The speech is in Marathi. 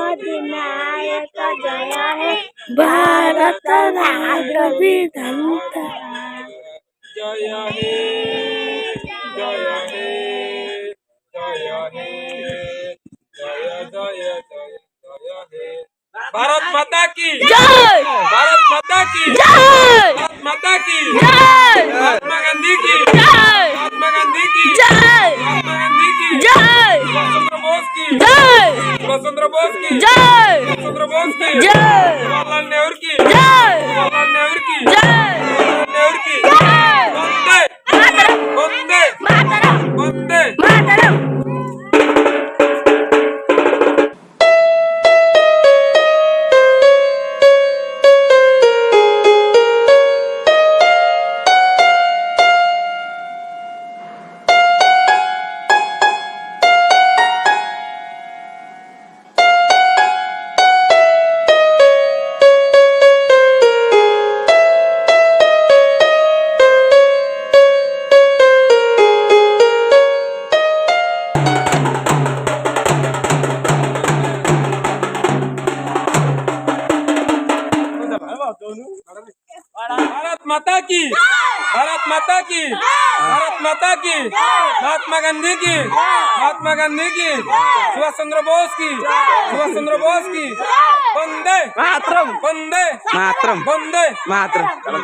जनगणमनाधिनायक जय हे भारत भाग्य विधाता जय हे जय हे जय हे जय जय जय जय हे भारत माता की जय भारत माता की जय भारत माता की जय महात्मा गांधी की जय महात्मा गांधी की जय महात्मा गांधी की जय सुभाष चंद्र बोस की जय सुभाष चंद्र बोस की जय सुभाष चंद्र बोस की जय जवाहरलाल नेहरू की जय जवाहरलाल नेहरू की जय जवाहरलाल नेहरू की जय वंदे वंदे मातरम वंदे मातरम भारत माता की भारत माता की भारत माता की महात्मा गांधी की महात्मा गांधी की सुभाष चंद्र बोस की सुभाष चंद्र बोस की वंदे मातरम वंदे मातरम वंदे मातरम